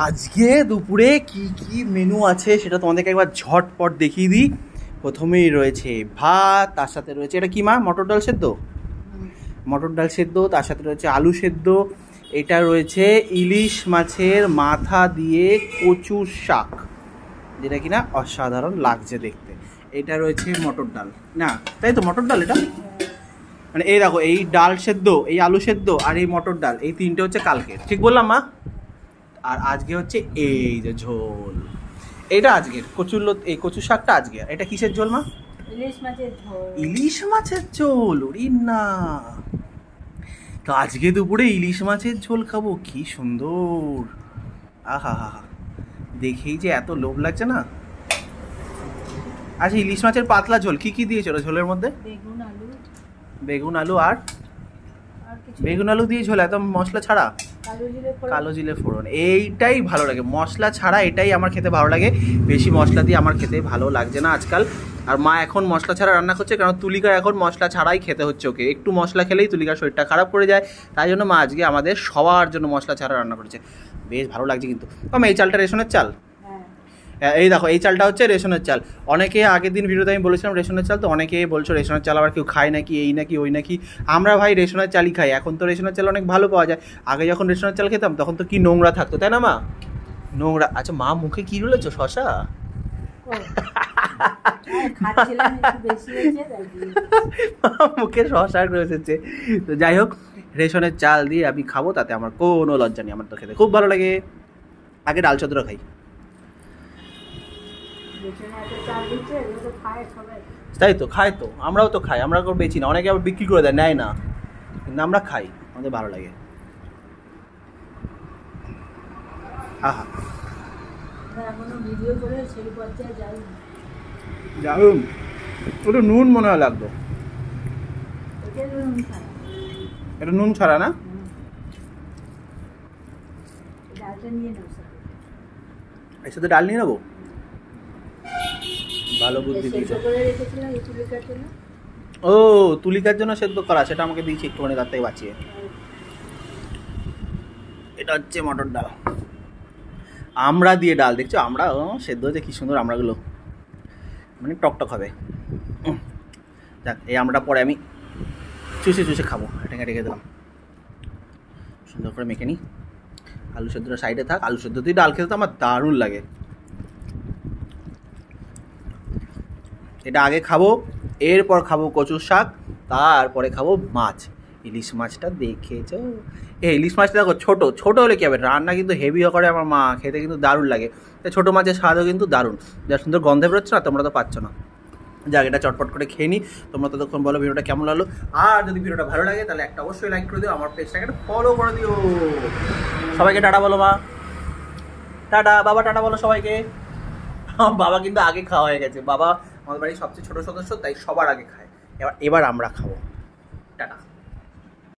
আজকে দুপুরে কি কি মেনু আছে সেটা তোমাদেরকে একবার ঝটপট দেখিয়ে দিই। প্রথমেই রয়েছে ভাত, তার সাথে রয়েছে এটা কি মা, মটর ডাল সেদ্ধ, মটর ডাল সেদ্ধ, তার সাথে রয়েছে আলু সেদ্ধ, এটা রয়েছে ইলিশ মাছের মাথা দিয়ে কচুর শাক, যেটা কিনা অসাধারণ লাগছে দেখতে। এটা রয়েছে মটর ডাল, না তাই তো মটর ডাল, এটা মানে এই দেখো এই ডাল সেদ্ধ, এই আলু সেদ্ধ আর এই মটর ডাল, এই তিনটে হচ্ছে কালকে, ঠিক বললাম মা? আর আজকে হচ্ছে এই যে ঝোল, এটা আজকের এই কচুর শাকটা আজকে। এটা কিসের ঝোল মা? ইলিশ মাছের ঝোল। ইলিশ মাছের ঝোল, ওরে না, তো আজকে দুপুরে ইলিশ মাছের ঝোল খাবো, কি সুন্দর, আহা হা হা, দেখেই যে এত লোভ লাগছে না। আচ্ছা ইলিশ মাছের পাতলা ঝোল, কি কি দিয়েছো ঝোলের মধ্যে? বেগুন আলু আর বেগুন আলু দিয়ে ঝোল, এত মশলা ছাড়া, কালো জিরে ফোড়ন, এইটাই ভালো লাগে, মশলা ছাড়া এটাই আমার খেতে ভালো লাগে, বেশি মশলা দিয়ে আমার খেতে ভালো লাগছে না আজকাল। আর মা এখন মশলা ছাড়া রান্না করছে, কারণ তুলিকার এখন মশলা ছাড়াই খেতে হচ্ছে, ওকে একটু মশলা খেলেই তুলিকার শরীরটা খারাপ করে যায়, তাই জন্য মা আজকে আমাদের সবার জন্য মশলা ছাড়া রান্না করেছে, বেশ ভালো লাগছে। কিন্তু এই চালটা রেশনের চাল, এই দেখো এই চালটা হচ্ছে রেশনের চাল। অনেকে আগের দিন ভিডিওতে আমি বলেছিলাম রেশনের চাল, তো অনেকে বলছো রেশনের চাল আবার কেউ খায় নাকি, এই নাকি ওই নাকি, আমরা ভাই রেশনের চালই খাই। এখন তো রেশনের চাল অনেক ভালো পাওয়া যায়, আগে যখন রেশনের চাল খেতাম তখন তো কি নোংরা থাকতো, তাই না মা? নোংরা। আচ্ছা মা মুখে কি রুলেছো, শশা? মুখে শশা রয়েছে। তো যাই হোক, রেশনের চাল দিয়ে আমি খাবো, তাতে আমার কোনো লজ্জা নেই, আমার তো খেতে খুব ভালো লাগে। আগে ডাল চদ্র খাই, তাই তো খাই, তো আমরাও তো খাই, আমরা বেচি না, অনেকে আবার বিক্রি করে দেয়, নেয় না, কিন্তু আমরা খাই, আমাদের ভালো লাগে। আহা যাই, ওটা নুন মনে হয় লাগতো, এটা নুন ছাড়া না? এর সাথে ডাল নিয়ে নেবো, ভালো বুদ্ধি দিয়েছে। ও তুলিকার জন্য সেদ্ধ করা, সেটা আমাকে দিয়েছি একটুখানি তার থেকে বাঁচিয়ে। এটা হচ্ছে মটর ডাল, আমড়া দিয়ে ডাল, দেখছো আমড়া সেদ্ধ হচ্ছে কি সুন্দর, আমড়াগুলো মানে টকটক হবে। যাক এই আমড়াটা পরে আমি চুষে চুষে খাবো, এটা রেখে দিলাম, সুন্দর করে মেখে নিই। আলু সেদ্ধটা সাইডে থাক, আলু সেদ্ধ দিয়ে ডাল খেতে তো আমার দারুণ লাগে। এটা আগে খাবো, এরপর খাবো কচুর শাক, তারপরে খাবো মাছ। ইলিশ মাছটা দেখেছো, এই ইলিশ মাছটা দেখো ছোটো ছোটো হলে কী হবে, রান্না কিন্তু হেভি করে আমার মা, খেতে কিন্তু দারুণ লাগে। ছোটো মাছের স্বাদও কিন্তু দারুণ, যা সুন্দর গন্ধে বেরোচ্ছে না, তোমরা তো পাচ্ছ না। যাক এটা চটপট করে খেয়ে নিই, তোমরা ততক্ষণ বলো ভিডিওটা কেমন লাগলো, আর যদি ভিডিওটা ভালো লাগে তাহলে একটা অবশ্যই লাইক করে দিও, আমার পেজটাকে ফলো করে দিও। সবাইকে টাটা বলো মা, টাটা। বাবা টাটা বলো সবাইকে। বাবা কিন্তু আগে খাওয়া হয়ে গেছে, বাবা আমাদের বাড়ির সবচেয়ে ছোট সদস্য, তাই সবার আগে খায়, এবার আমরা খাবো। টাটা।